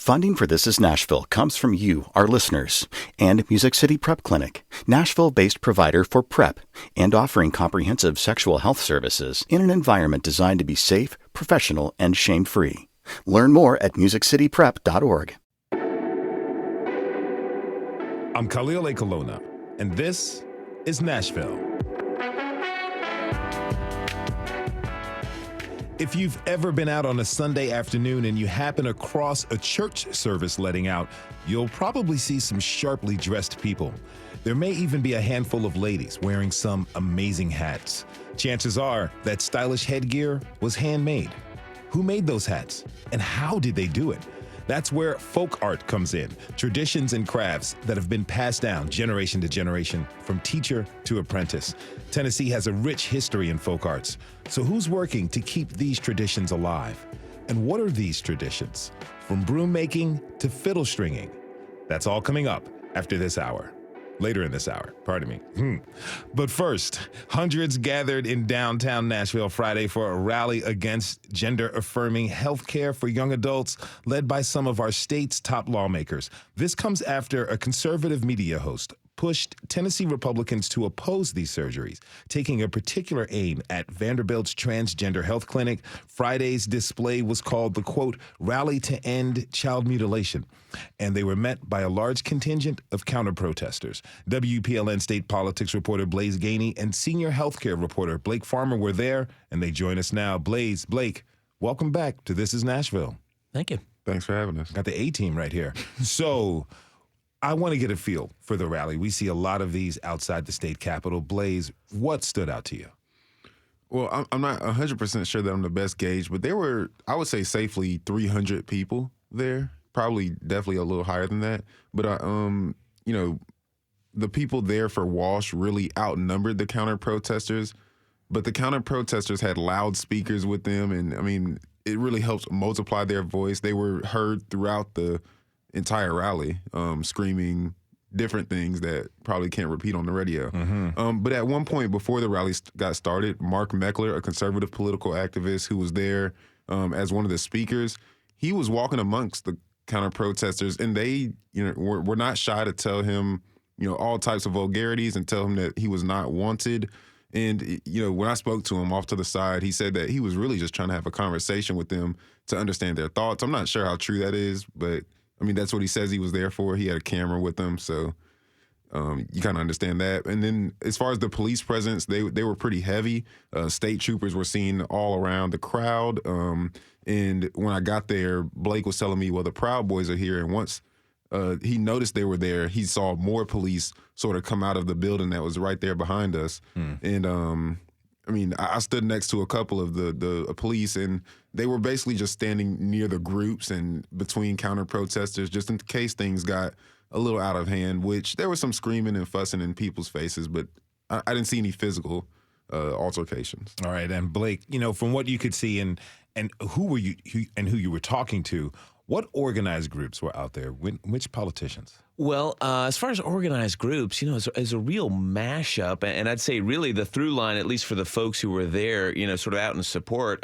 Funding for This Is Nashville comes from you, our listeners, and Music City Prep Clinic, Nashville-based provider for PrEP and offering comprehensive sexual health services in an environment designed to be safe, professional, and shame-free. Learn more at musiccityprep.org. I'm Khalil A. Colonna, and this is Nashville. If you've ever been out on a Sunday afternoon and you happen across a church service letting out, you'll probably see some sharply dressed people. There may even be a handful of ladies wearing some amazing hats. Chances are that stylish headgear was handmade. Who made those hats, and how did they do it? That's where folk art comes in, traditions and crafts that have been passed down generation to generation, from teacher to apprentice. Tennessee has a rich history in folk arts. So who's working to keep these traditions alive? And what are these traditions? From broom making to fiddle stringing. That's all coming up after this hour. Later in this hour, pardon me. But first, hundreds gathered in downtown Nashville Friday for a rally against gender-affirming health care for young adults, led by some of our state's top lawmakers. This comes after a conservative media host pushed Tennessee Republicans to oppose these surgeries, taking a particular aim at Vanderbilt's transgender health clinic. Friday's display was called the, quote, Rally to End Child Mutilation, and they were met by a large contingent of counter-protesters. WPLN state politics reporter Blaze Gainey and senior healthcare reporter Blake Farmer were there, and they join us now. Blaze, Blake, welcome back to This Is Nashville. Thank you. Thanks for having us. Got the A-team right here. So I want to get a feel for the rally. We see a lot of these outside the state capitol. Blaze, what stood out to you? Well, I'm not 100% sure that I'm the best gauge, but there were, I would say, safely 300 people there. Definitely a little higher than that. But, the people there for Walsh really outnumbered the counter-protesters. But the counter-protesters had loudspeakers with them, and, I mean, it really helped multiply their voice. They were heard throughout the entire rally, screaming different things that probably can't repeat on the radio. But at one point before the rally got started, Mark Meckler, a conservative political activist who was there as one of the speakers, he was walking amongst the counter-protesters, and they were not shy to tell him all types of vulgarities and tell him that he was not wanted. And, when I spoke to him off to the side, he said that he was really just trying to have a conversation with them to understand their thoughts. I'm not sure how true that is, but I mean, that's what he says he was there for. He had a camera with him, so you kind of understand that. And then as far as the police presence, they were pretty heavy. State troopers were seen all around the crowd. And when I got there, Blake was telling me, well, the Proud Boys are here. And once he noticed they were there, he saw more police sort of come out of the building that was right there behind us. And I stood next to a couple of the police, and they were basically just standing near the groups and between counter-protesters just in case things got a little out of hand, which there was some screaming and fussing in people's faces, but I didn't see any physical altercations. All right, and Blake, from what you could see and who you were talking to, what organized groups were out there? Which politicians? Well, as far as organized groups, is a real mashup, and I'd say really the through line, at least for the folks who were there, sort of out in support,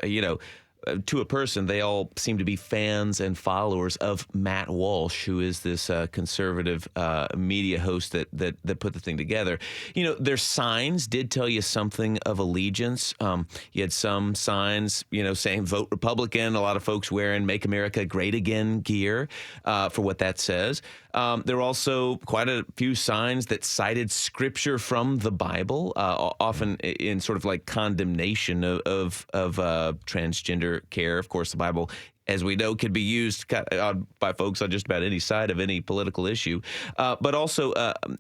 to a person, they all seem to be fans and followers of Matt Walsh, who is this conservative media host that put the thing together. Their signs did tell you something of allegiance. You had some signs, saying vote Republican. A lot of folks wearing Make America Great Again gear for what that says. There were also quite a few signs that cited scripture from the Bible, often in sort of like condemnation of transgender care. Of course, the Bible, as we know, could be used by folks on just about any side of any political issue. But also,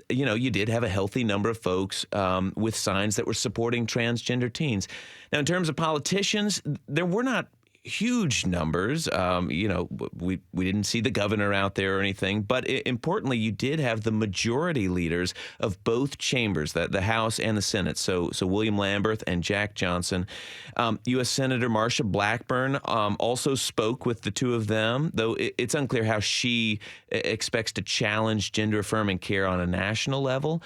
you did have a healthy number of folks with signs that were supporting transgender teens. Now, in terms of politicians, there were not huge numbers. We didn't see the governor out there or anything, but importantly, you did have the majority leaders of both chambers, the House and the Senate. So William Lamberth and Jack Johnson. U.S. Senator Marsha Blackburn also spoke with the two of them, though it's unclear how she expects to challenge gender-affirming care on a national level.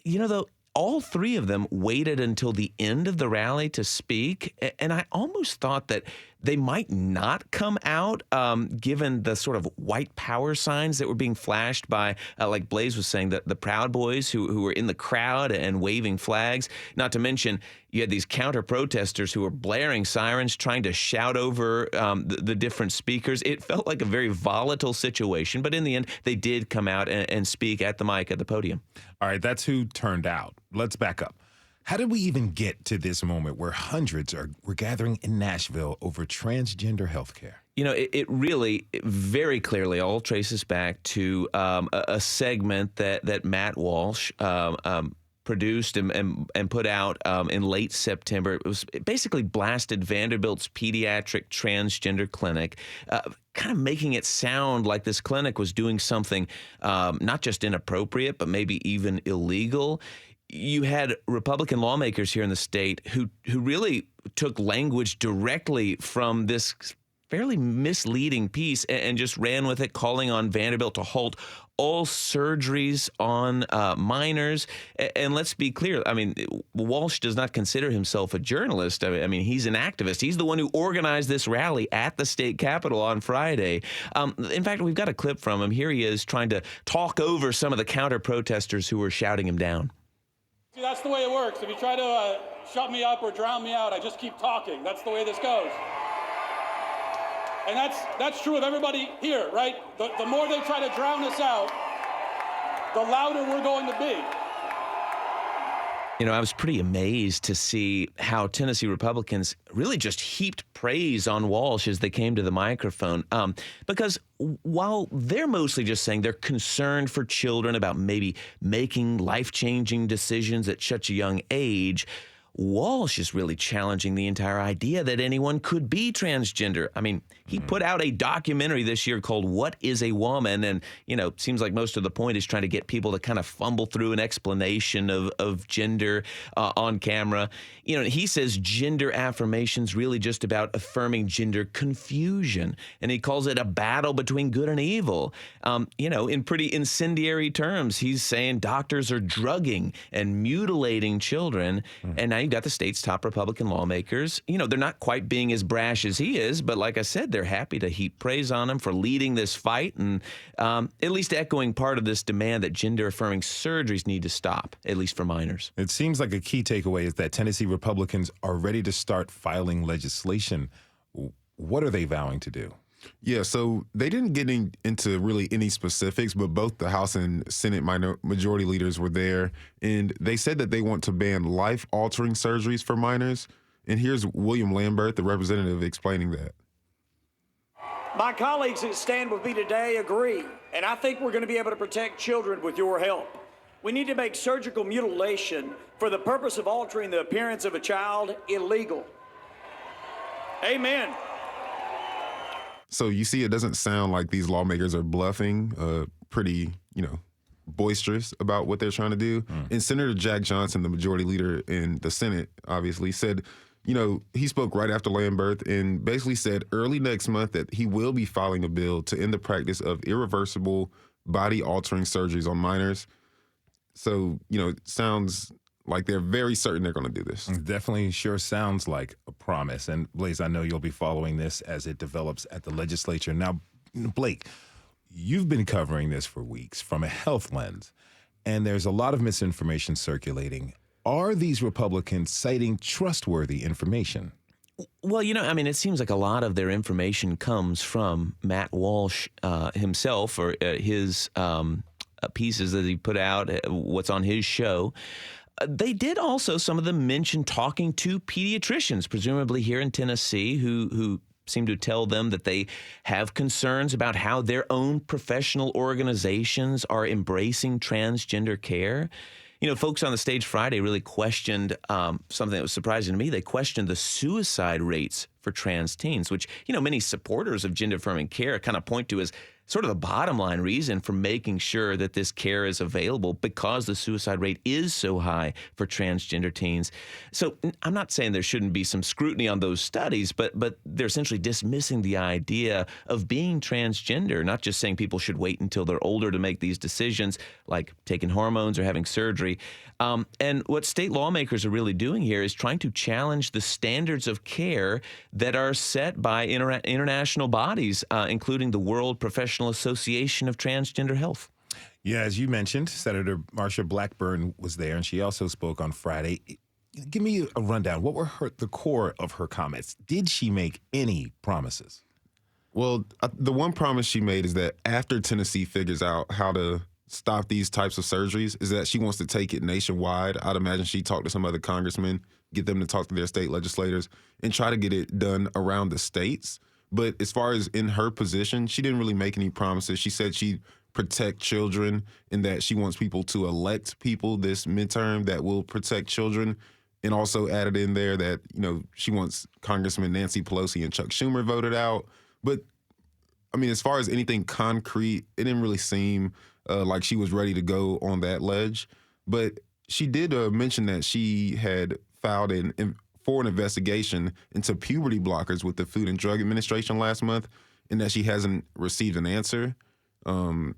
Though, all three of them waited until the end of the rally to speak, and I almost thought that they might not come out, given the sort of white power signs that were being flashed by, like Blaze was saying, the Proud Boys who were in the crowd and waving flags. Not to mention, you had these counter-protesters who were blaring sirens, trying to shout over the different speakers. It felt like a very volatile situation, but in the end, they did come out and speak at the mic, at the podium. All right, that's who turned out. Let's back up. How did we even get to this moment where hundreds were gathering in Nashville over transgender health care? You know, it really very clearly all traces back to a segment that Matt Walsh produced and put out in late September. It basically blasted Vanderbilt's pediatric transgender clinic, kind of making it sound like this clinic was doing something not just inappropriate, but maybe even illegal. You had Republican lawmakers here in the state who really took language directly from this fairly misleading piece and just ran with it, calling on Vanderbilt to halt all surgeries on minors. And let's be clear, I mean, Walsh does not consider himself a journalist. I mean, he's an activist. He's the one who organized this rally at the state capitol on Friday. In fact, we've got a clip from him. Here he is trying to talk over some of the counter-protesters who were shouting him down. See, that's the way it works. If you try to shut me up or drown me out, I just keep talking. That's the way this goes. And that's true of everybody here, right? The more they try to drown us out, the louder we're going to be. You know, I was pretty amazed to see how Tennessee Republicans really just heaped praise on Walsh as they came to the microphone. Because while they're mostly just saying they're concerned for children about maybe making life-changing decisions at such a young age, Walsh is really challenging the entire idea that anyone could be transgender. I mean, he put out a documentary this year called What is a Woman? And, you know, it seems like most of the point is trying to get people to kind of fumble through an explanation of gender on camera. You know, he says gender affirmation's really just about affirming gender confusion. And he calls it a battle between good and evil. You know, in pretty incendiary terms, he's saying doctors are drugging and mutilating children. And now you've got the state's top Republican lawmakers. You know, they're not quite being as brash as he is, but like I said, they're happy to heap praise on him for leading this fight and at least echoing part of this demand that gender-affirming surgeries need to stop, at least for minors. It seems like a key takeaway is that Tennessee Republicans are ready to start filing legislation. What are they vowing to do? Yeah, so they didn't get into really any specifics, but both the House and Senate majority leaders were there, and they said that they want to ban life-altering surgeries for minors. And here's William Lambert, the representative, explaining that. My colleagues that stand with me today agree, and I think we're going to be able to protect children with your help. We need to make surgical mutilation for the purpose of altering the appearance of a child illegal. Amen. So you see, it doesn't sound like these lawmakers are bluffing, pretty, boisterous about what they're trying to do. And Senator Jack Johnson, the majority leader in the Senate, obviously said, he spoke right after Lambert and basically said early next month that he will be filing a bill to end the practice of irreversible body-altering surgeries on minors. So, it sounds like they're very certain they're going to do this. Definitely sure sounds like a promise. And Blaze, I know you'll be following this as it develops at the legislature. Now, Blake, you've been covering this for weeks from a health lens, and there's a lot of misinformation circulating. Are these Republicans citing trustworthy information? Well, it seems like a lot of their information comes from Matt Walsh himself or his pieces that he put out, what's on his show. They did also, some of them mention talking to pediatricians, presumably here in Tennessee, who seem to tell them that they have concerns about how their own professional organizations are embracing transgender care. Folks on the stage Friday really questioned something that was surprising to me. They questioned the suicide rates for trans teens, which, many supporters of gender-affirming care kind of point to as sort of the bottom line reason for making sure that this care is available, because the suicide rate is so high for transgender teens. So I'm not saying there shouldn't be some scrutiny on those studies, but they're essentially dismissing the idea of being transgender, not just saying people should wait until they're older to make these decisions, like taking hormones or having surgery. And what state lawmakers are really doing here is trying to challenge the standards of care that are set by international bodies, including the World Professional Association of Transgender Health. Yeah, as you mentioned, Senator Marsha Blackburn was there, and she also spoke on Friday. Give me a rundown. What were the core of her comments? Did she make any promises? Well, the one promise she made is that after Tennessee figures out how to stop these types of surgeries, is that she wants to take it nationwide. I'd imagine she talked to some other congressmen, get them to talk to their state legislators, and try to get it done around the states. But as far as in her position, she didn't really make any promises. She said she'd protect children and that she wants people to elect people this midterm that will protect children, and also added in there that, she wants Congressman Nancy Pelosi and Chuck Schumer voted out. But, I mean, as far as anything concrete, it didn't really seem like she was ready to go on that ledge. But she did mention that she had filed for an investigation into puberty blockers with the Food and Drug Administration last month, and that she hasn't received an answer. And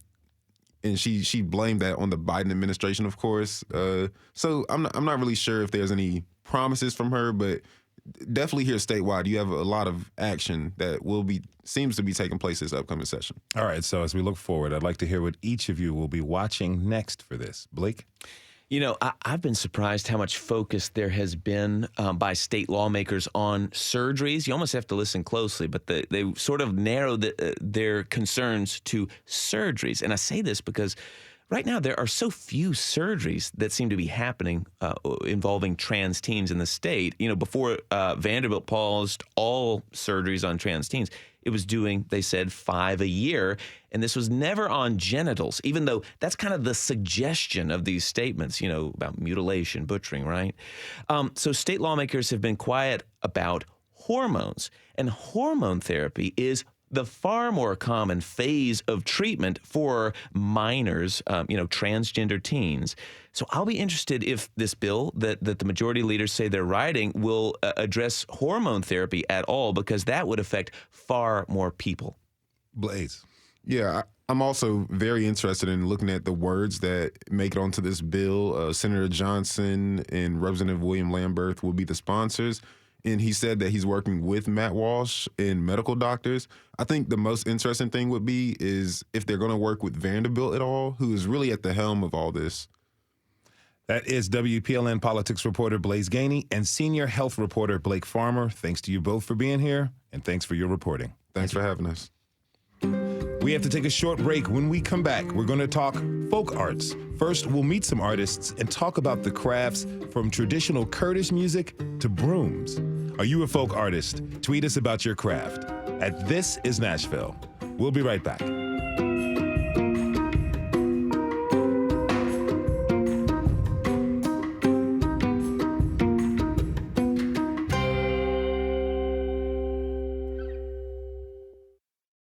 she blamed that on the Biden administration, of course. So I'm not really sure if there's any promises from her, but definitely here statewide, you have a lot of action that seems to be taking place this upcoming session. All right, so as we look forward, I'd like to hear what each of you will be watching next for this. Blake? I've been surprised how much focus there has been by state lawmakers on surgeries. You almost have to listen closely, but they sort of narrow their concerns to surgeries. And I say this because right now there are so few surgeries that seem to be happening involving trans teens in the state. Before Vanderbilt paused all surgeries on trans teens, it was doing, they said, 5 a year. And this was never on genitals, even though that's kind of the suggestion of these statements, about mutilation, butchering, right? So state lawmakers have been quiet about hormones. And hormone therapy is the far more common phase of treatment for minors, transgender teens. So I'll be interested if this bill that the majority leaders say they're writing will address hormone therapy at all, because that would affect far more people. Blaze. Yeah, I'm also very interested in looking at the words that make it onto this bill. Senator Johnson and Representative William Lamberth will be the sponsors. And he said that he's working with Matt Walsh and medical doctors. I think the most interesting thing would be is if they're going to work with Vanderbilt at all, who is really at the helm of all this. That is WPLN politics reporter Blaze Gainey and senior health reporter Blake Farmer. Thanks to you both for being here, and thanks for your reporting. Thanks for having us. We have to take a short break. When we come back, we're going to talk folk arts. First, we'll meet some artists and talk about the crafts from traditional Kurdish music to brooms. Are you a folk artist? Tweet us about your craft at This Is Nashville. We'll be right back.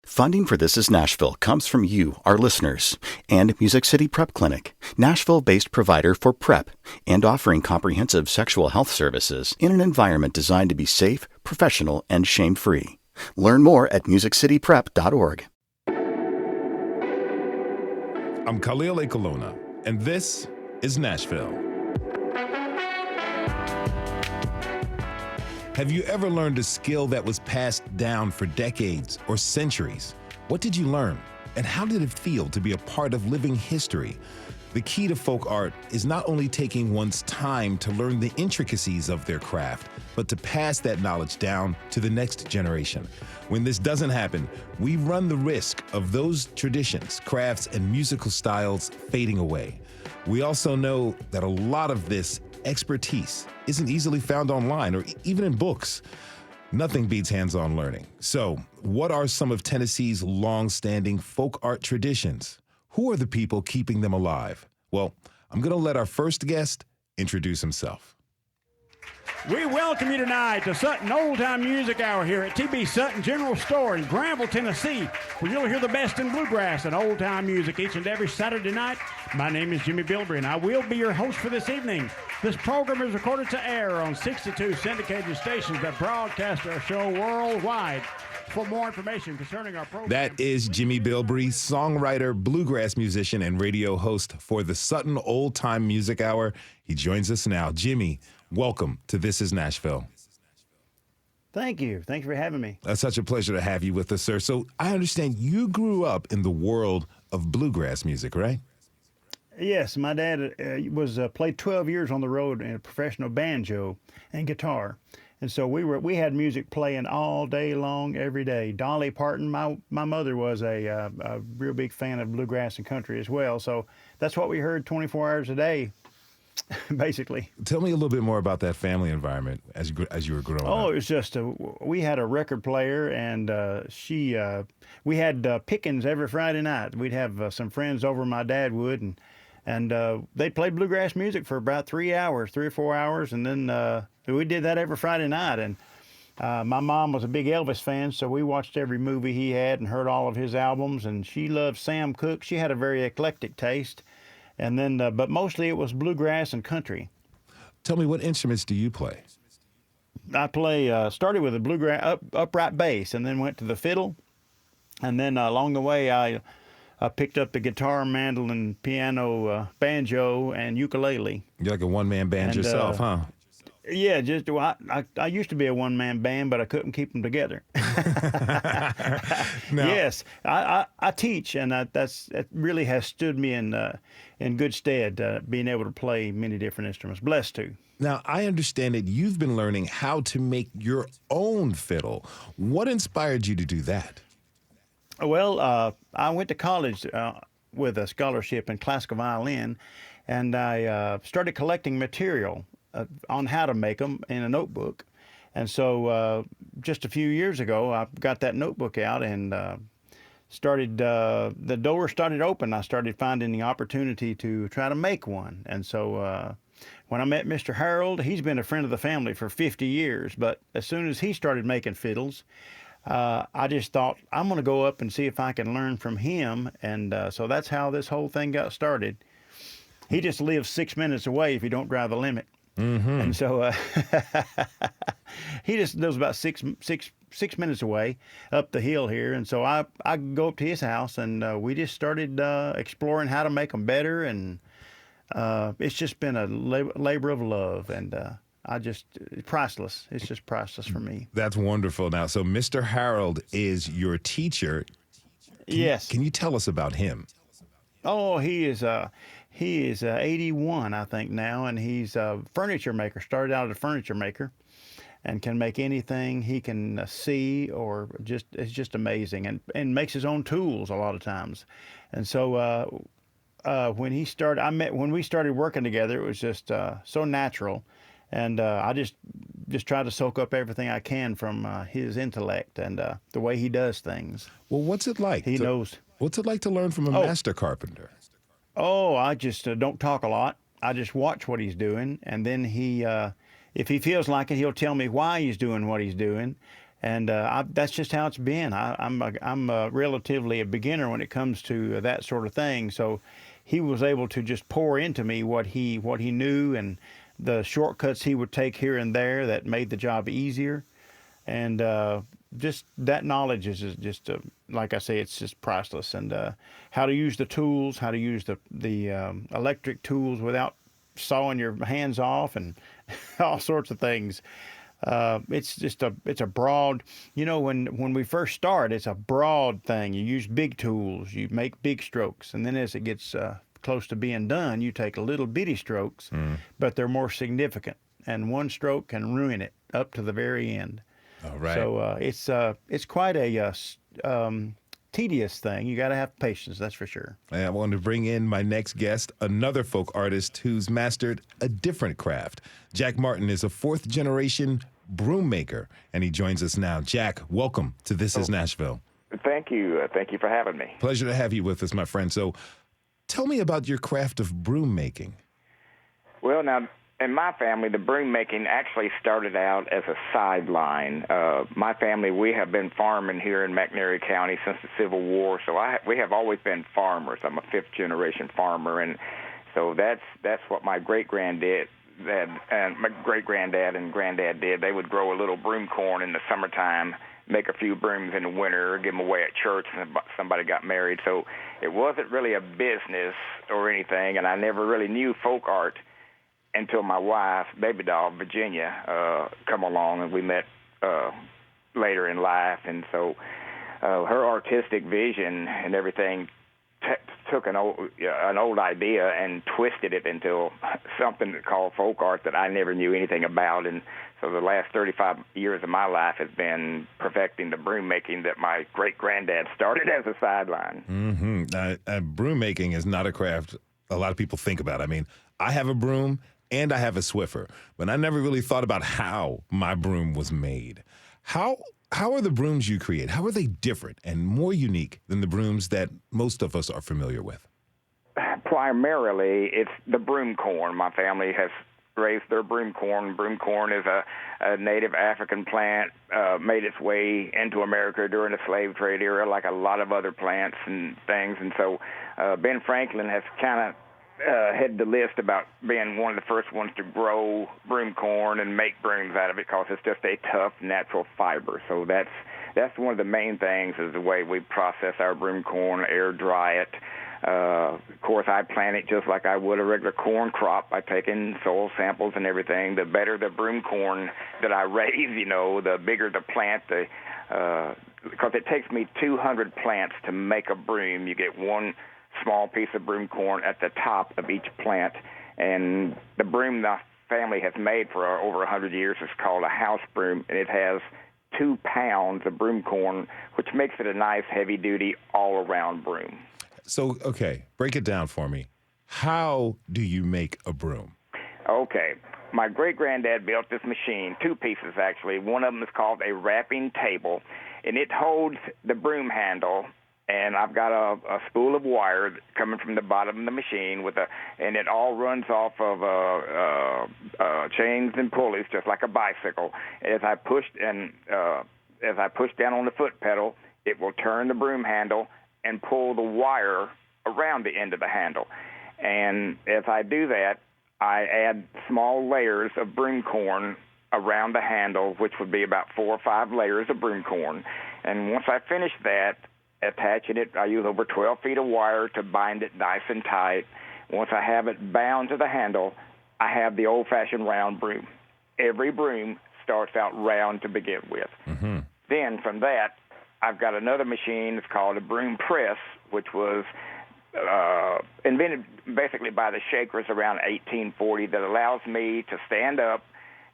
Funding for This Is Nashville comes from you, our listeners, and Music City Prep Clinic, Nashville-based provider for prep and offering comprehensive sexual health services in an environment designed to be safe, professional, and shame-free. Learn more at musiccityprep.org. I'm Khalil Ekolona, and this is Nashville. Have you ever learned a skill that was passed down for decades or centuries? What did you learn? And how did it feel to be a part of living history? The key to folk art is not only taking one's time to learn the intricacies of their craft, but to pass that knowledge down to the next generation. When this doesn't happen, we run the risk of those traditions, crafts, and musical styles fading away. We also know that a lot of this expertise isn't easily found online or even in books. Nothing beats hands-on learning. So, what are some of Tennessee's long-standing folk art traditions? Who are the people keeping them alive? Well, I'm going to let our first guest introduce himself. We welcome you tonight to Sutton Old Time Music Hour here at TB Sutton General Store in Granville, Tennessee, where you'll hear the best in bluegrass and old time music each and every Saturday night. My name is Jimmy Bilbrey, and I will be your host for this evening. This program is recorded to air on 62 syndicated stations that broadcast our show worldwide. For more information concerning our program... That is Jimmy Bilbrey, songwriter, bluegrass musician, and radio host for the Sutton Old Time Music Hour. He joins us now. Jimmy, welcome to This Is Nashville. Thank you. Thank you for having me. It's such a pleasure to have you with us, sir. So I understand you grew up in the world of bluegrass music, right? Yes, my dad played 12 years on the road in a professional banjo and guitar. And so we had music playing all day long, every day. Dolly Parton, my mother was a real big fan of bluegrass and country as well. So that's what we heard 24 hours a day, basically. Tell me a little bit more about that family environment as you were growing up. Oh, it was just we had a record player, and we had pickings every Friday night. We'd have some friends over, my dad would, and they played bluegrass music for about 3 or 4 hours, and then we did that every Friday night. And my mom was a big Elvis fan, so we watched every movie he had and heard all of his albums. And she loved Sam Cooke. She had a very eclectic taste. And then, but mostly it was bluegrass and country. Tell me, what instruments do you play? I started with a bluegrass upright bass, and then went to the fiddle. And then along the way, I picked up the guitar, mandolin, piano, banjo, and ukulele. You're like a one-man band yourself, huh? Yeah, I used to be a one-man band, but I couldn't keep them together. Yes, I teach, and that really has stood me in good stead, being able to play many different instruments. Blessed to. Now, I understand that you've been learning how to make your own fiddle. What inspired you to do that? Well, I went to college with a scholarship in classical violin, and I started collecting material on how to make them in a notebook. And so just a few years ago, I got that notebook out and the door started open. I started finding the opportunity to try to make one. And so when I met Mr. Harold, he's been a friend of the family for 50 years. But as soon as he started making fiddles, I just thought, I'm going to go up and see if I can learn from him. And so that's how this whole thing got started. He just lives 6 minutes away if you don't drive the limit. Mm-hmm. And so he just lives about six minutes away up the hill here. And so I go up to his house, and we just started exploring how to make them better. And it's just been a labor of love, and priceless. It's just priceless for me. That's wonderful. Now, so Mr. Harold is your teacher. Yes. Can you tell us about him? Oh, he is 81, I think, now, and he's a furniture maker. Started out as a furniture maker, and can make anything he can see, or it's just amazing, and makes his own tools a lot of times. And so when we started working together, it was just so natural, and I just try to soak up everything I can from his intellect and the way he does things. Well, what's it like? He knows. What's it like to learn from a master carpenter? Oh, I just don't talk a lot. I just watch what he's doing, and then if he feels like it, he'll tell me why he's doing what he's doing, and that's just how it's been. I'm relatively a beginner when it comes to that sort of thing, so he was able to just pour into me what he knew, and the shortcuts he would take here and there that made the job easier, and just that knowledge is just like I say, it's just priceless. And how to use the tools, how to use the electric tools without sawing your hands off, and all sorts of things. It's a broad, when we first start, it's a broad thing. You use big tools, you make big strokes, and then as it gets close to being done, you take little bitty strokes, but they're more significant, and one stroke can ruin it up to the very end. All right. So it's quite a tedious thing. You got to have patience, that's for sure. And I want to bring in my next guest, another folk artist who's mastered a different craft. Jack Martin is a fourth-generation broom maker, and he joins us now. Jack, welcome to This Is Nashville. Thank you. Thank you for having me. Pleasure to have you with us, my friend. So tell me about your craft of broom making. Well, now, in my family, the broom making actually started out as a sideline. My family, we have been farming here in McNairy County since the Civil War, so we have always been farmers. I'm a fifth-generation farmer, and so that's what my great-granddad and my great-granddad and granddad did. They would grow a little broom corn in the summertime, make a few brooms in the winter, give them away at church, and somebody got married. So it wasn't really a business or anything, and I never really knew folk art until my wife, baby doll, Virginia, come along, and we met later in life. And so her artistic vision and everything took an old idea and twisted it into something called folk art that I never knew anything about. And so the last 35 years of my life has been perfecting the broom making that my great-granddad started as a sideline. Mm-hmm. Broom making is not a craft a lot of people think about. I mean, I have a broom and I have a Swiffer, but I never really thought about how my broom was made. How are the brooms you create, how are they different and more unique than the brooms that most of us are familiar with? Primarily, it's the broom corn. My family has raised their broom corn. Broom corn is a native African plant, made its way into America during the slave trade era, like a lot of other plants and things. And so Ben Franklin has kind of headed the list about being one of the first ones to grow broom corn and make brooms out of it, because it's just a tough natural fiber. So that's one of the main things, is the way we process our broom corn, air dry it. Of course, I plant it just like I would a regular corn crop by taking soil samples and everything. The better the broom corn that I raise, the bigger the plant. Because it takes me 200 plants to make a broom. You get one small piece of broom corn at the top of each plant. And the broom the family has made for over 100 years is called a house broom, and it has 2 pounds of broom corn, which makes it a nice, heavy-duty, all-around broom. So, okay, break it down for me. How do you make a broom? Okay. My great-granddad built this machine, 2 pieces actually. One of them is called a wrapping table, and it holds the broom handle, and I've got a spool of wire coming from the bottom of the machine and it all runs off of chains and pulleys, just like a bicycle. As I push down on the foot pedal, it will turn the broom handle and pull the wire around the end of the handle. And as I do that, I add small layers of broom corn around the handle, which would be about 4 or 5 layers of broom corn. And once I finish that, attaching it, I use over 12 feet of wire to bind it nice and tight. Once I have it bound to the handle, I have the old-fashioned round broom. Every broom starts out round to begin with. Mm-hmm. Then from that, I've got another machine. It's called a broom press, which was invented basically by the Shakers around 1840, that allows me to stand up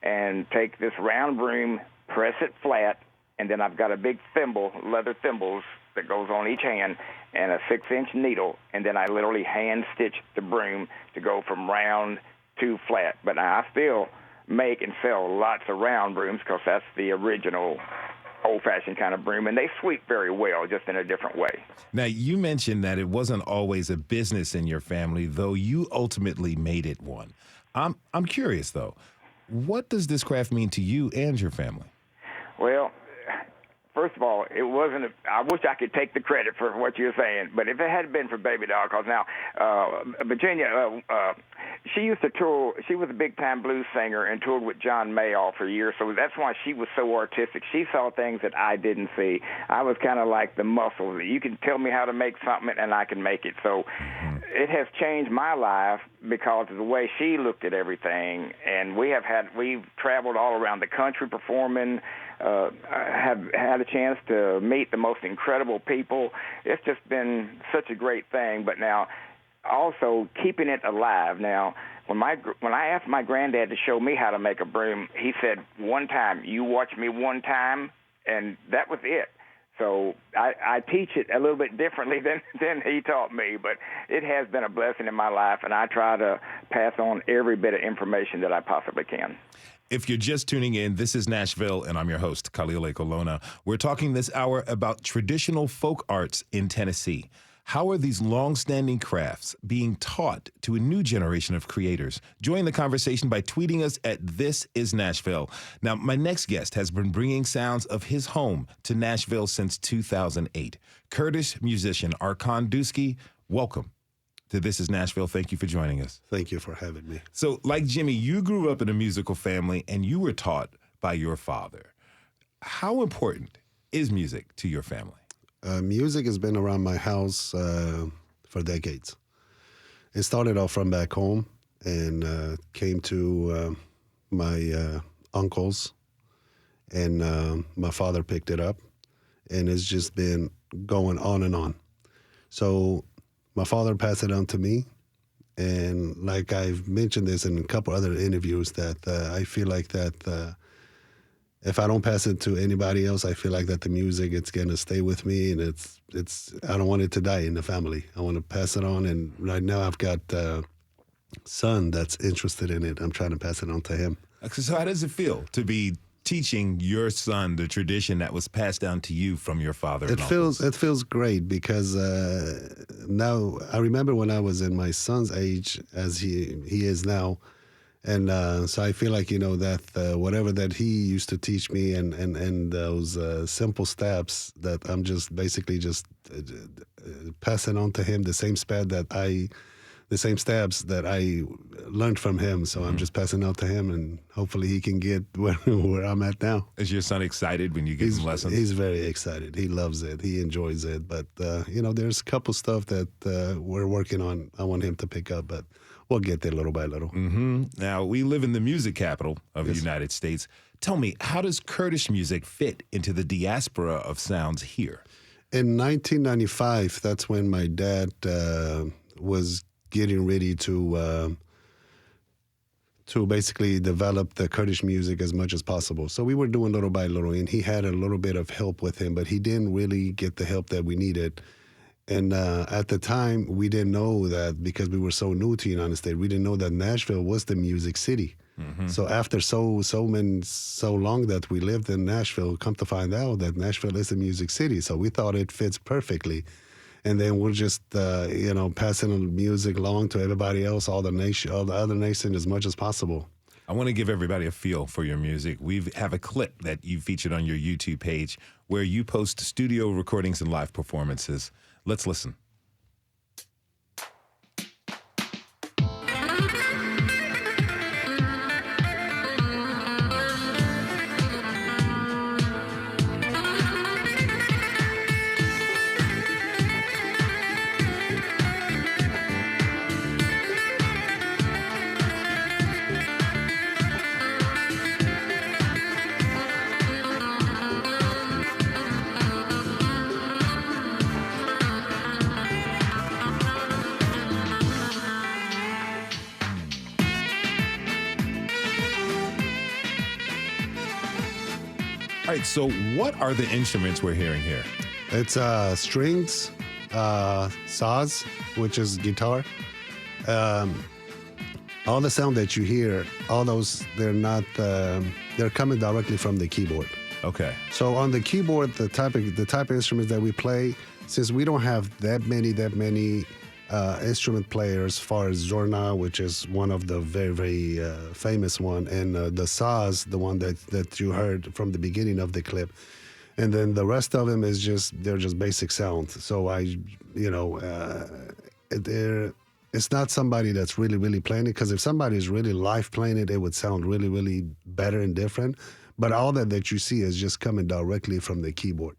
and take this round broom, press it flat, and then I've got a big thimble, leather thimbles, that goes on each hand, and a 6-inch needle, and then I literally hand-stitch the broom to go from round to flat. But I still make and sell lots of round brooms, because that's the original old-fashioned kind of broom, and they sweep very well, just in a different way. Now, you mentioned that it wasn't always a business in your family, though you ultimately made it one. I'm curious, though. What does this craft mean to you and your family? Well, first of all, it wasn't. I wish I could take the credit for what you're saying, but if it hadn't been for Baby Doll, because now Virginia, she used to tour. She was a big-time blues singer and toured with John Mayall for years, so that's why she was so artistic. She saw things that I didn't see. I was kind of like the muscles. You can tell me how to make something, and I can make it. So it has changed my life because of the way she looked at everything. And we've traveled all around the country performing. Have had a chance to meet the most incredible people. It's just been such a great thing. But now, also keeping it alive. Now, when I asked my granddad to show me how to make a broom, he said, "One time, you watch me one time," and that was it. So I teach it a little bit differently than he taught me, but it has been a blessing in my life, and I try to pass on every bit of information that I possibly can. If you're just tuning in, this is Nashville, and I'm your host, Khalil A. Colonna. We're talking this hour about traditional folk arts in Tennessee. How are these long-standing crafts being taught to a new generation of creators? Join the conversation by tweeting us at This Is Nashville. Now, my next guest has been bringing sounds of his home to Nashville since 2008. Kurdish musician Arkan Dusky, welcome to This Is Nashville. Thank you for joining us. Thank you for having me. So, like Jimmy, you grew up in a musical family and you were taught by your father. How important is music to your family? Music has been around my house for decades. It started off from back home and came to my uncles, and my father picked it up, and it's just been going on and on. So my father passed it on to me, and like I've mentioned this in a couple other interviews, that I feel like that if I don't pass it to anybody else, I feel like that the music, it's gonna stay with me, and it's I don't want it to die in the family. I want to pass it on, and right now I've got a son that's interested in it. I'm trying to pass it on to him. So how does it feel to be teaching your son the tradition that was passed down to you from your father? It feels great, because now I remember when I was in my son's age, as he is now. And so I feel like, that whatever that he used to teach me and those simple steps, that I'm just basically just passing on to him the same steps that I learned from him. So I'm just passing out to him, and hopefully he can get where I'm at now. Is your son excited when you give him lessons? He's very excited. He loves it. He enjoys it. But, there's a couple stuff that we're working on. I want him to pick up, but we'll get there little by little. Mm-hmm. Now, we live in the music capital of the United States. Tell me, how does Kurdish music fit into the diaspora of sounds here? In 1995, that's when my dad was getting ready to basically develop the Kurdish music as much as possible. So we were doing little by little, and he had a little bit of help with him, but he didn't really get the help that we needed. And at the time, we didn't know that, because we were so new to the United States, we didn't know that Nashville was the music city. Mm-hmm. So after so long that we lived in Nashville, come to find out that Nashville is a music city. So we thought it fits perfectly. And then we're just, passing the music along to everybody else, all the other nations, as much as possible. I want to give everybody a feel for your music. We have a clip that you featured on your YouTube page where you post studio recordings and live performances. Let's listen. All right, so what are the instruments we're hearing here? It's strings, saz, which is guitar. All the sound that you hear, all those, they're coming directly from the keyboard. Okay. So on the keyboard, the type of instruments that we play, since we don't have that many instrument players, as far as Zorna, which is one of the very, very famous one, and the saz, the one that you heard from the beginning of the clip. And then the rest of them they're just basic sounds. So it's not somebody that's really, really playing it, because if somebody is really live playing it, it would sound really, really better and different. But all that you see is just coming directly from the keyboard.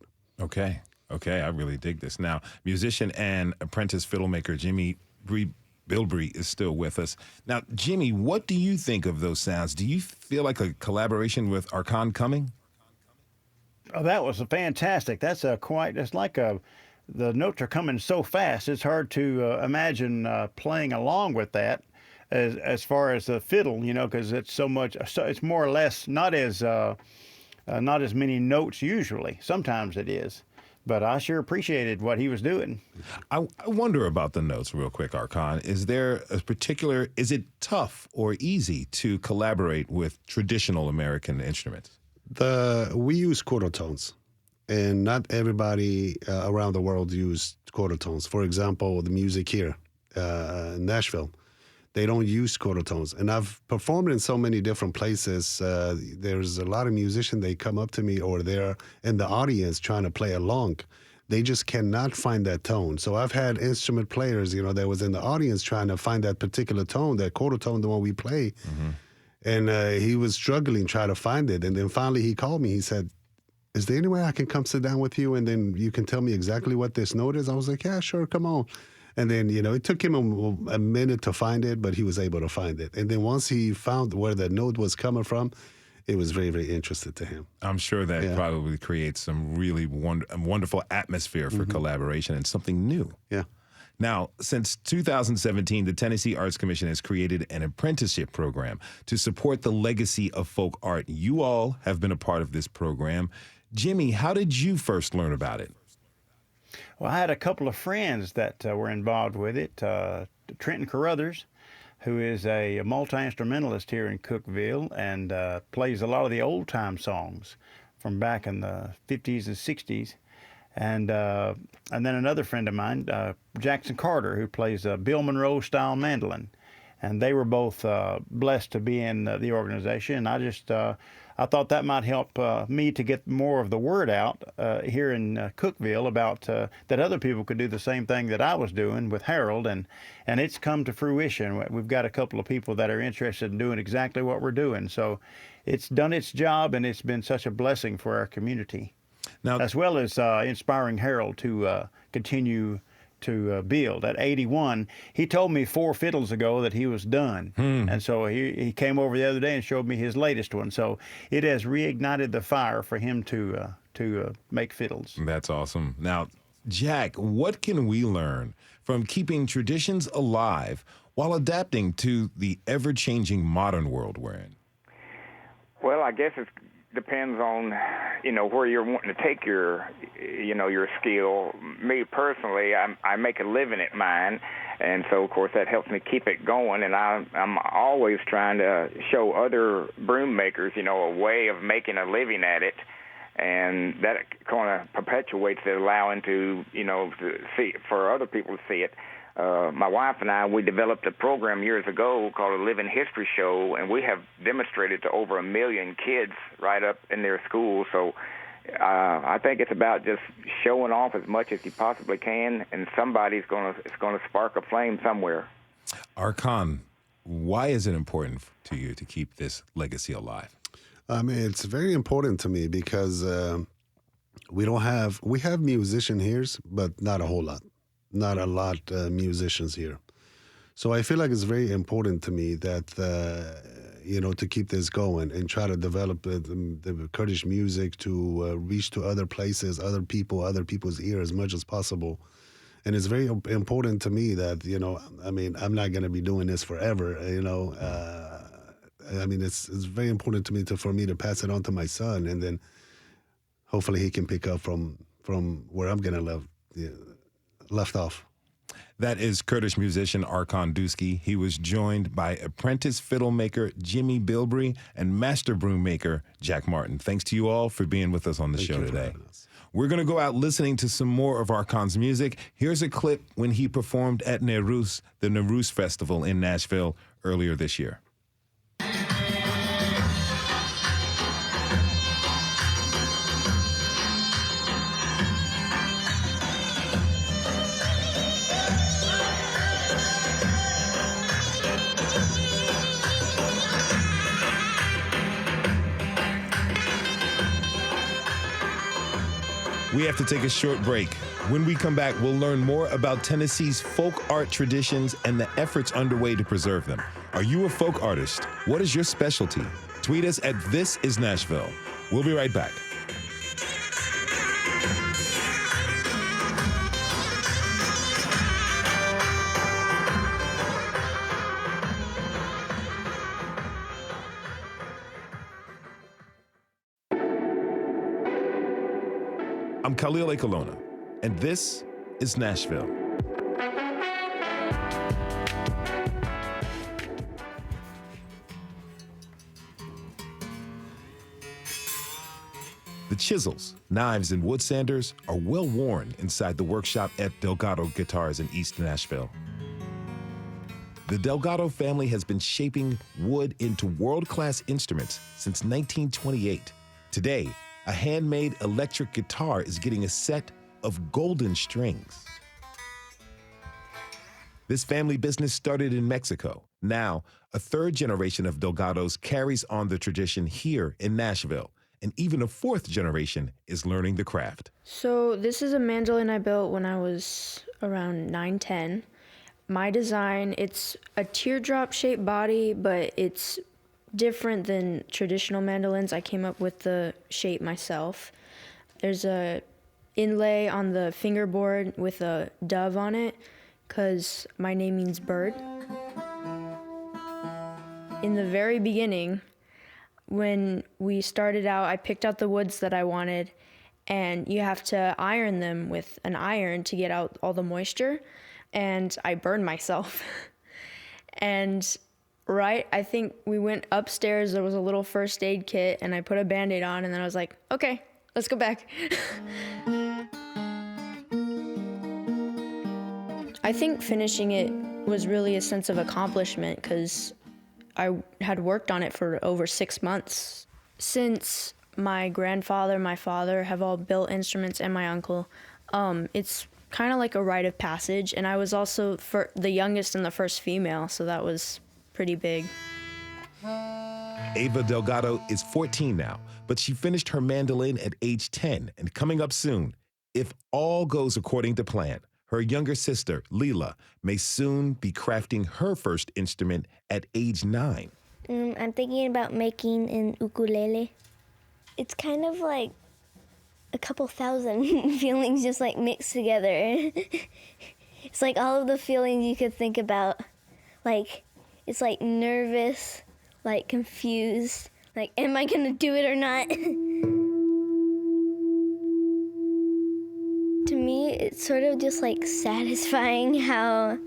Okay, I really dig this. Now, musician and apprentice fiddlemaker Jimmy Bilbrey is still with us. Now, Jimmy, what do you think of those sounds? Do you feel like a collaboration with Arkan coming? Oh, that was fantastic. That's the notes are coming so fast. It's hard to imagine playing along with that as far as the fiddle, because it's so much. So it's more or less not as many notes usually. Sometimes it is. But I sure appreciated what he was doing. I wonder about the notes real quick, Arkan. Is it tough or easy to collaborate with traditional American instruments? We use quarter tones. and not everybody around the world use quarter tones. For example, the music here in Nashville, they don't use quarter tones. And I've performed in so many different places. There's a lot of musicians, they come up to me or they're in the audience trying to play along. They just cannot find that tone. So I've had instrument players, that was in the audience trying to find that particular tone, that quarter tone, the one we play. Mm-hmm. And he was struggling trying to find it. And then finally he called me. He said, is there any way I can come sit down with you and then you can tell me exactly what this note is? I was like, yeah, sure, come on. And then, it took him a minute to find it, but he was able to find it. And then once he found where the note was coming from, it was very, very interesting to him. I'm sure that probably creates some really wonderful atmosphere for collaboration and something new. Yeah. Now, since 2017, the Tennessee Arts Commission has created an apprenticeship program to support the legacy of folk art. You all have been a part of this program. Jimmy, how did you first learn about it? Well, I had a couple of friends that were involved with it. Trenton Carruthers, who is a multi-instrumentalist here in Cookeville and plays a lot of the old-time songs from back in the 50s and 60s. And then another friend of mine, Jackson Carter, who plays a Bill Monroe-style mandolin. And they were both blessed to be in the organization. And I thought that might help me to get more of the word out here in Cookeville about that other people could do the same thing that I was doing with Harold, and it's come to fruition. We've got a couple of people that are interested in doing exactly what we're doing. So it's done its job, and it's been such a blessing for our community, now, as well as inspiring Harold to continue to build. At 81, he told me 4 fiddles ago that he was done. And so he came over the other day and showed me his latest one. So it has reignited the fire for him to make fiddles. That's awesome. Now, Jack, what can we learn from keeping traditions alive while adapting to the ever-changing modern world we're in? Well, I guess it depends on, where you're wanting to take your skill. Me personally, I make a living at mine, and so of course that helps me keep it going. And I'm always trying to show other broom makers, a way of making a living at it, and that kind of perpetuates it, allowing to see for other people to see it. My wife and I, we developed a program years ago called a Living History Show, and we have demonstrated to over 1 million kids right up in their schools. So I think it's about just showing off as much as you possibly can, and somebody's going to spark a flame somewhere. Arkan, why is it important to you to keep this legacy alive? It's very important to me because we have musicians here, but not a whole lot. Not a lot musicians here. So I feel like it's very important to me that, to keep this going and try to develop the Kurdish music to reach to other places, other people's ears as much as possible. And it's very important to me that, I'm not going to be doing this forever, it's very important to me for me to pass it on to my son, and then hopefully he can pick up from where I'm going to left off. That is Kurdish musician Arkan Dusky. He was joined by apprentice fiddle maker Jimmy Bilbrey and master broom maker Jack Martin. Thanks to you all for being with us on the show today. We're going to go out listening to some more of Arkan's music. Here's a clip when he performed at Nowruz, the Nowruz Festival in Nashville earlier this year. We have to take a short break. When we come back, we'll learn more about Tennessee's folk art traditions and the efforts underway to preserve them. Are you a folk artist? What is your specialty? Tweet us at This Is Nashville. We'll be right back. I'm Khalil Ekolona, and this is Nashville. The chisels, knives, and wood sanders are well worn inside the workshop at Delgado Guitars in East Nashville. The Delgado family has been shaping wood into world-class instruments since 1928. Today, a handmade electric guitar is getting a set of golden strings. This family business started in Mexico. Now, a third generation of Delgados carries on the tradition here in Nashville, and even a fourth generation is learning the craft. So this is a mandolin I built when I was around 9-10. My design, it's a teardrop-shaped body, but it's different than traditional mandolins. I came up with the shape myself. There's a inlay on the fingerboard with a dove on it, because my name means bird. In the very beginning, when we started out, I picked out the woods that I wanted, and you have to iron them with an iron to get out all the moisture, and I burned myself. And I think we went upstairs, there was a little first aid kit, and I put a Band-Aid on, and then I was like, okay, let's go back. I think finishing it was really a sense of accomplishment because I had worked on it for over 6 months. Since my grandfather, my father have all built instruments, and my uncle, it's kind of like a rite of passage, and I was also the youngest and the first female, so that was pretty big. Ava Delgado is 14 now, but she finished her mandolin at age 10, and coming up soon, if all goes according to plan, her younger sister, Leela, may soon be crafting her first instrument at age 9. I'm thinking about making an ukulele. It's kind of like a couple thousand feelings just like mixed together. It's like all of the feelings you could think about. Like, it's like nervous, like confused, like, am I gonna do it or not? To me, it's sort of just like satisfying how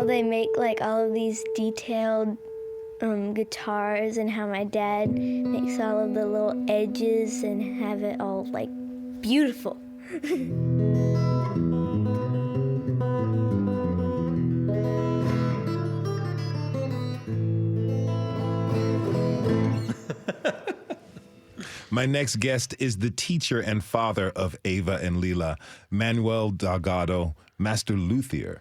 they make like all of these detailed guitars, and how my dad makes all of the little edges and have it all like beautiful. My next guest is the teacher and father of Ava and Leela, Manuel Delgado, master luthier.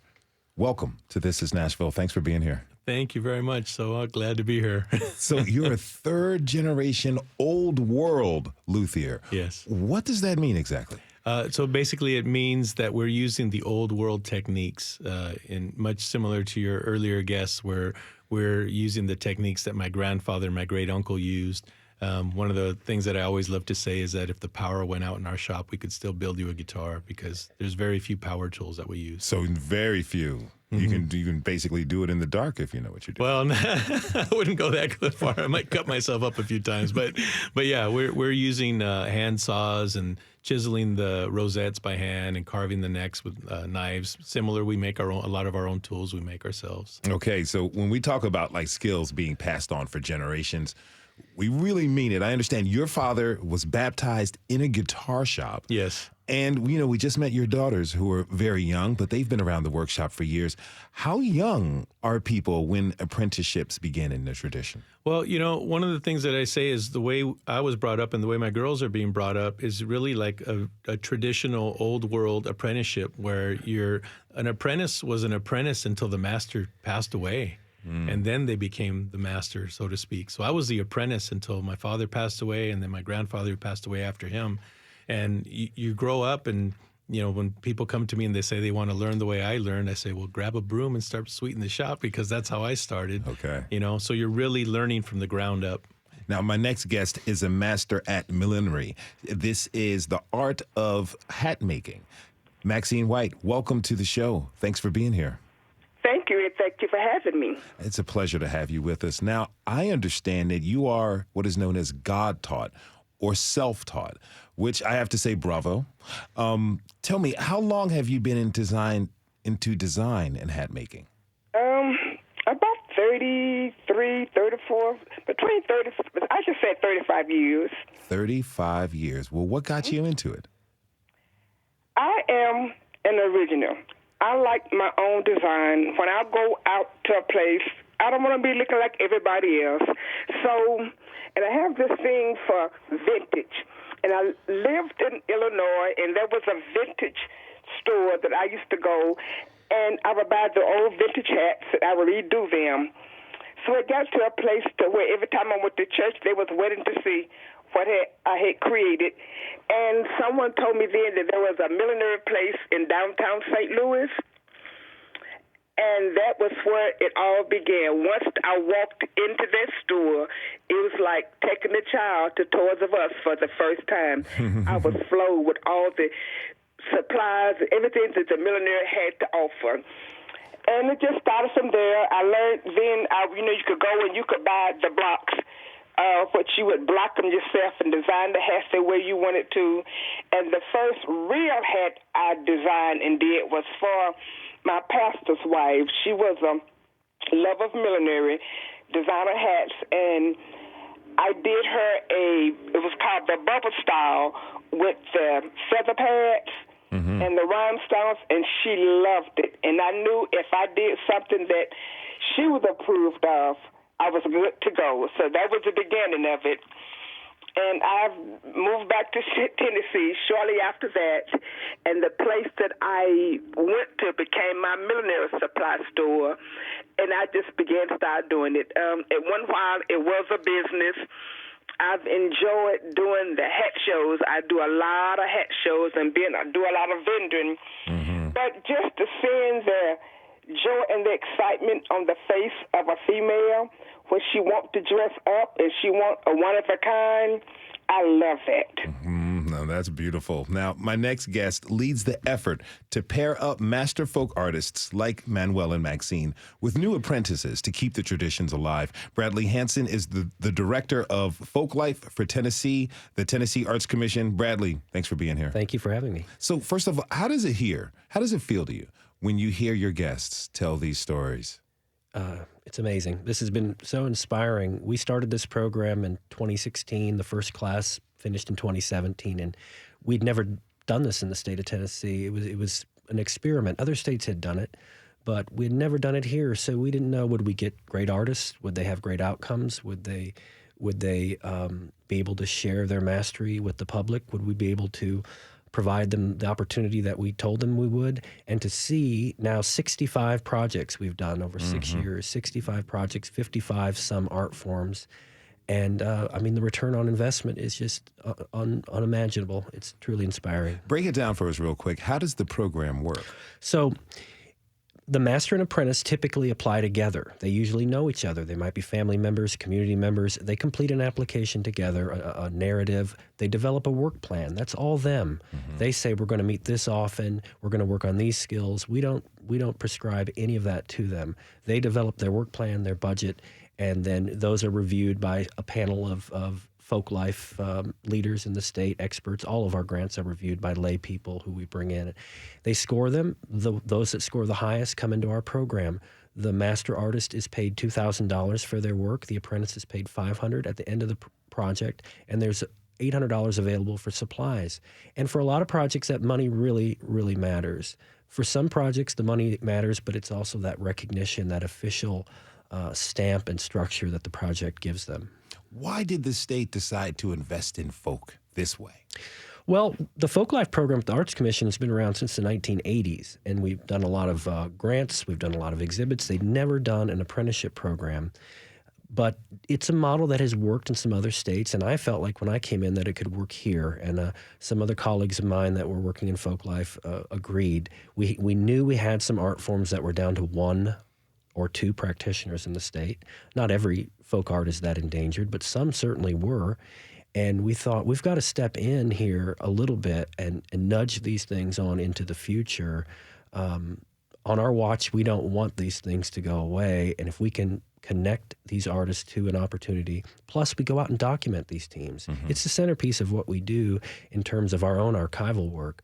Welcome to This is Nashville. Thanks for being here. Thank you very much. So glad to be here. So you're a third generation old world luthier. Yes. What does that mean exactly? So basically it means that we're using the old world techniques, in much similar to your earlier guests, where we're using the techniques that my grandfather and my great uncle used. One of the things that I always love to say is that if the power went out in our shop, we could still build you a guitar, because there's very few power tools that we use. So very few. Mm-hmm. You can basically do it in the dark if you know what you're doing. Well, I wouldn't go that far. I might cut myself up a few times, but yeah, we're using hand saws and chiseling the rosettes by hand and carving the necks with knives. Similar, we make a lot of our own tools. We make ourselves. Okay, so when we talk about like skills being passed on for generations, we really mean it. I understand your father was baptized in a guitar shop. Yes. And, we just met your daughters who are very young, but they've been around the workshop for years. How young are people when apprenticeships begin in the tradition? Well, one of the things that I say is the way I was brought up and the way my girls are being brought up is really like a traditional old world apprenticeship, where an apprentice was an apprentice until the master passed away. And then they became the master, so to speak. So I was the apprentice until my father passed away, and then my grandfather passed away after him. And you grow up, and when people come to me and they say they want to learn the way I learned, I say, well, grab a broom and start sweeping the shop, because that's how I started. Okay. So you're really learning from the ground up. Now, my next guest is a master at millinery. This is the art of hat making. Maxine White, welcome to the show. Thanks for being here. Thank you, and thank you for having me. It's a pleasure to have you with us. Now, I understand that you are what is known as God-taught or self-taught, which I have to say, bravo. Tell me, how long have you been into design and hat making? About 33, 34, between 30, I just said 35 years. 35 years. Well, what got you into it? I am an original. I like my own design. When I go out to a place, I don't want to be looking like everybody else. So, and I have this thing for vintage. And I lived in Illinois, and there was a vintage store that I used to go, and I would buy the old vintage hats, and I would redo them. So it got to a place to where every time I went to church, they was waiting to see what I had created. And someone told me then that there was a millinery place in downtown St. Louis, and that was where it all began. Once I walked into that store, it was like taking a child to Toys R Us for the first time. I was flowed with all the supplies, everything that the millinery had to offer. And it just started from there. I learned then, you could go and you could buy the blocks, which you would block them yourself and design the hats the way you wanted to. And the first real hat I designed and did was for my pastor's wife. She was a love of millinery, designer hats, and I did her it was called the bubble style with the feather pads and the rhinestones, and she loved it. And I knew if I did something that she was approved of, I was good to go. So that was the beginning of it. And I moved back to Tennessee shortly after that, and the place that I went to became my millinery supply store, and I just began to start doing it. At one while, it was a business. I've enjoyed doing the hat shows. I do a lot of hat shows and I do a lot of vending. But just to seeing the joy and the excitement on the face of a female when she wants to dress up and she wants a one of a kind, I love that. No, that's beautiful. Now, my next guest leads the effort to pair up master folk artists like Manuel and Maxine with new apprentices to keep the traditions alive. Bradley Hanson is the director of Folklife for Tennessee, the Tennessee Arts Commission. Bradley, thanks for being here. Thank you for having me. So first of all, how does it feel to you when you hear your guests tell these stories? It's amazing. This has been so inspiring. We started this program in 2016. The first class finished in 2017, and we'd never done this in the state of Tennessee. It was an experiment. Other states had done it, but we had never done it here. So we didn't know, would we get great artists? Would they have great outcomes? Would they be able to share their mastery with the public? Would we be able to provide them the opportunity that we told them we would? And to see now 65 projects we've done over 6 years, 65 projects, 55 some art forms. And the return on investment is just unimaginable. It's truly inspiring. Break it down for us real quick. How does the program work? So the master and apprentice typically apply together. They usually know each other. They might be family members, community members. They complete an application together, a narrative. They develop a work plan. That's all them. They say, we're going to meet this often. We're going to work on these skills. We don't prescribe any of that to them. They develop their work plan, their budget, and then those are reviewed by a panel of Folklife leaders in the state, experts. All of our grants are reviewed by lay people who we bring in. They score them. Those that score the highest come into our program. The master artist is paid $2,000 for their work. The apprentice is paid $500 at the end of the project, and there's $800 available for supplies. And for a lot of projects, that money really, really matters. For some projects, the money matters, but it's also that recognition, that official stamp and structure that the project gives them. Why did the state decide to invest in folk this way? Well, the Folklife program at the Arts Commission has been around since the 1980s, and we've done a lot of grants, we've done a lot of exhibits. They've never done an apprenticeship program, but it's a model that has worked in some other states, and I felt like when I came in that it could work here, and some other colleagues of mine that were working in Folklife agreed. We knew we had some art forms that were down to 1 or 2 practitioners in the state. Not every folk art is that endangered, but some certainly were. And we thought, we've got to step in here a little bit and nudge these things on into the future. On our watch, we don't want these things to go away. And if we can connect these artists to an opportunity, plus we go out and document these teams. It's the centerpiece of what we do in terms of our own archival work.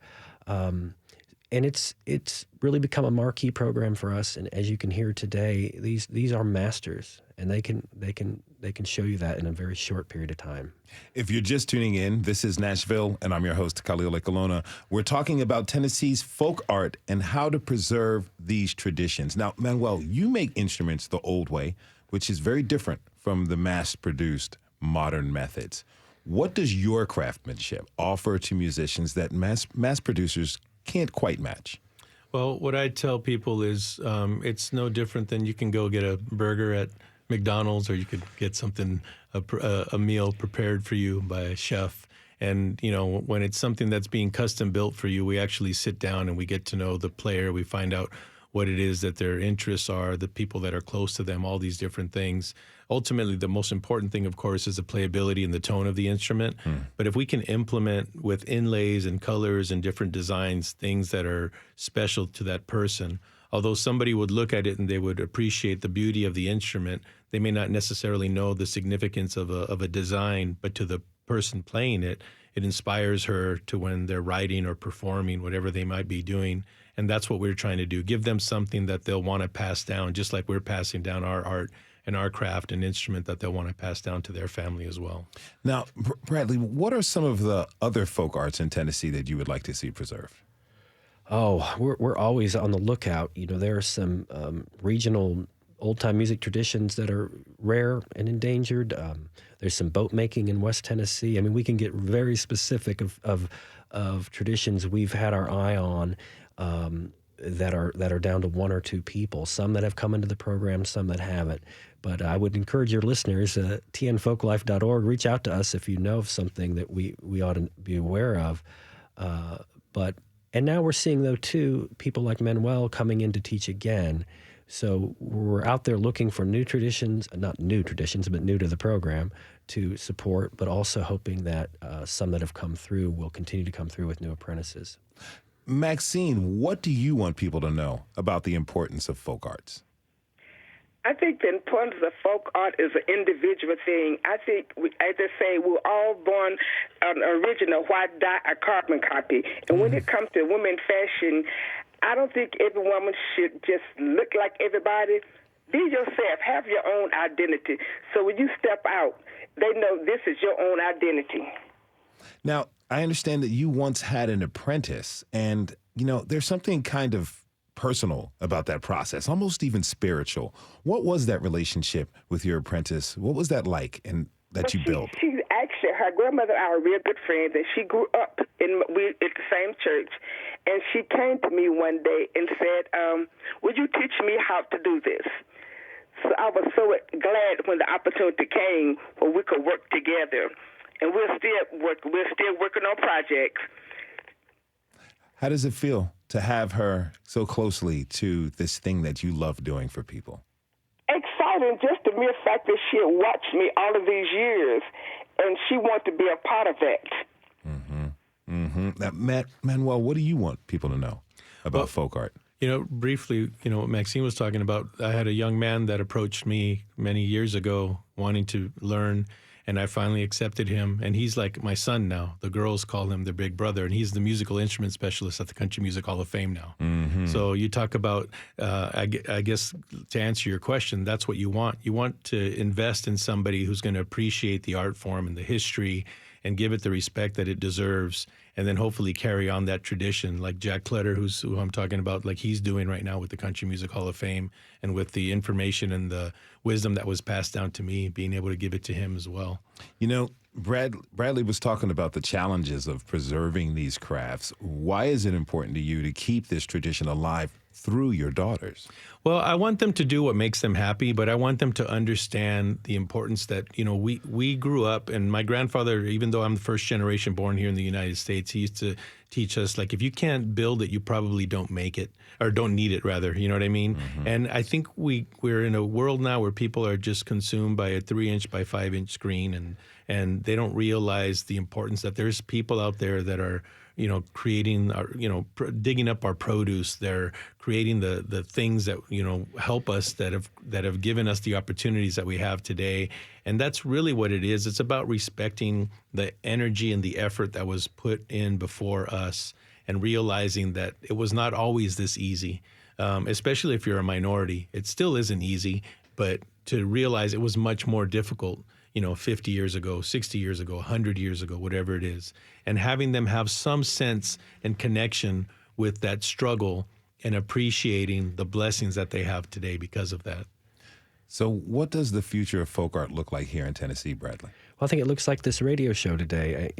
and it's really become a marquee program for us. And as you can hear today, these are masters, and they can show you that in a very short period of time. If you're just tuning in, this is Nashville, and I'm your host, Khalil Ekalona. We're talking about Tennessee's folk art and how to preserve these traditions. Now, Manuel, you make instruments the old way, which is very different from the mass-produced modern methods. What does your craftsmanship offer to musicians that mass producers can't quite match? Well, what I tell people is it's no different than you can go get a burger at McDonald's, or you could get something, a meal prepared for you by a chef. And, you know, when it's something that's being custom built for you, we actually sit down and we get to know the player. We find out what it is that their interests are, the people that are close to them, all these different things. Ultimately, the most important thing, of course, is the playability and the tone of the instrument. But if we can implement with inlays and colors and different designs things that are special to that person, although somebody would look at it and they would appreciate the beauty of the instrument, they may not necessarily know the significance of a design, but to the person playing it, it inspires her to when they're writing or performing, whatever they might be doing. And that's what we're trying to do, give them something that they'll want to pass down, just like we're passing down our art and our craft and instrument that they'll want to pass down to their family as well. Now, Bradley, what are some of the other folk arts in Tennessee that you would like to see preserved? Oh, we're always on the lookout. You know, there are some regional old-time music traditions that are rare and endangered. There's some boat making in West Tennessee. I mean, we can get very specific of traditions we've had our eye on that are down to one or two people. Some that have come into the program, some that haven't. But I would encourage your listeners, tnfolklife.org, reach out to us if you know of something that we ought to be aware of. And now we're seeing, though, too, people like Manuel coming in to teach again. So we're out there looking for new traditions, not new traditions, but new to the program to support, but also hoping that some that have come through will continue to come through with new apprentices. Maxine, what do you want people to know about the importance of folk arts? I think the importance of folk art is an individual thing. I think, as they say, we're all born an original, why die a carbon copy? And when it comes to women fashion, I don't think every woman should just look like everybody. Be yourself. Have your own identity. So when you step out, they know this is your own identity. Now, I understand that you once had an apprentice, and, you know, there's something kind of personal about that process, almost even spiritual. What was that relationship with your apprentice? What was that like and that you built? She's actually, her grandmother and I were real good friends, and she grew up at the same church. And she came to me one day and said, would you teach me how to do this? So I was so glad when the opportunity came where we could work together. And we're still working on projects. How does it feel to have her so closely to this thing that you love doing for people? Exciting, just the mere fact that she had watched me all of these years, and she wanted to be a part of that. Now, Manuel, what do you want people to know about folk art? You know, briefly, you know, what Maxine was talking about, I had a young man that approached me many years ago wanting to learn, and I finally accepted him, and he's like my son now. The girls call him their big brother, and he's the musical instrument specialist at the Country Music Hall of Fame now. So you talk about, I guess, to answer your question, that's what you want. You want to invest in somebody who's going to appreciate the art form and the history and give it the respect that it deserves, and then hopefully carry on that tradition, like Jack Clutter, who I'm talking about, like he's doing right now with the Country Music Hall of Fame, and with the information and the wisdom that was passed down to me, being able to give it to him as well. You know, Bradley was talking about the challenges of preserving these crafts. Why is it important to you to keep this tradition alive through your daughters? Well, I want them to do what makes them happy, but I want them to understand the importance that, you know, we grew up, and my grandfather, even though I'm the first generation born here in the United States, he used to teach us, like, if you can't build it, you probably don't make it, or don't need it, rather. You know what I mean? And I think we're in a world now where people are just consumed by a 3-inch by 5-inch screen, and they don't realize the importance that there's people out there that are, you know, creating our, you know, digging up our produce. They're creating the things that, you know, help us, that have given us the opportunities that we have today. And that's really what it is. It's about respecting the energy and the effort that was put in before us, and realizing that it was not always this easy, especially if you're a minority. It still isn't easy, but to realize it was much more difficult, 50 years ago, 60 years ago, 100 years ago, whatever it is, and having them have some sense and connection with that struggle and appreciating the blessings that they have today because of that. So what does the future of folk art look like here in Tennessee, Bradley? Well, I think it looks like this radio show today.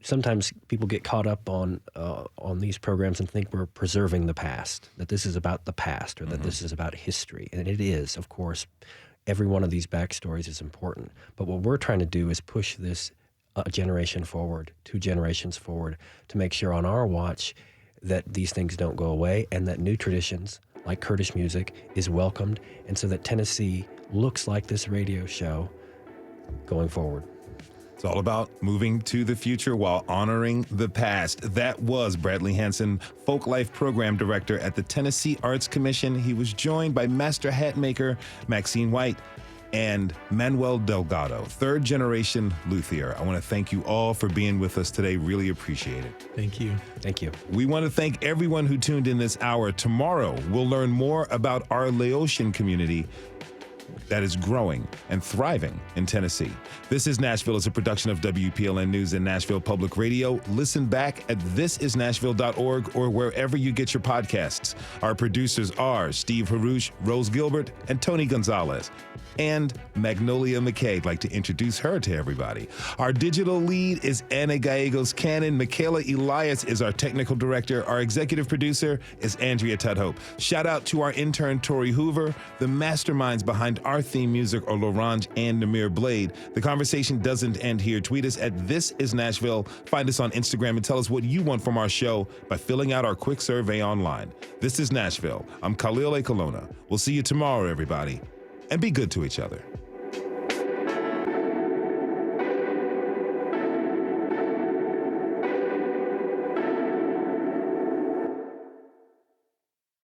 Sometimes people get caught up on these programs and think we're preserving the past, that this is about the past or that this is about history. And it is, of course. Every one of these backstories is important. But what we're trying to do is push this a generation forward, 2 generations forward, to make sure on our watch that these things don't go away and that new traditions like Kurdish music is welcomed, and so that Tennessee looks like this radio show going forward. It's all about moving to the future while honoring the past. That was Bradley Hanson, Folklife Program Director at the Tennessee Arts Commission. He was joined by master hatmaker Maxine White and Manuel Delgado, 3rd generation luthier. I want to thank you all for being with us today. Really appreciate it. Thank you. Thank you. We want to thank everyone who tuned in this hour. Tomorrow, we'll learn more about our Laotian community that is growing and thriving in Tennessee. This is Nashville. It's a production of WPLN News and Nashville Public Radio. Listen back at thisisnashville.org or wherever you get your podcasts. Our producers are Steve Harouche, Rose Gilbert, and Tony Gonzalez. And Magnolia McKay. I'd like to introduce her to everybody. Our digital lead is Anna Gallegos Cannon. Michaela Elias is our technical director. Our executive producer is Andrea Tudhope. Shout out to our intern, Tori Hoover. The masterminds behind our theme music are Laurent and Namir Blade. The conversation doesn't end here. Tweet us at This Is Nashville. Find us on Instagram and tell us what you want from our show by filling out our quick survey online. This is Nashville. I'm Khalil A. Colonna. We'll see you tomorrow, everybody. And be good to each other.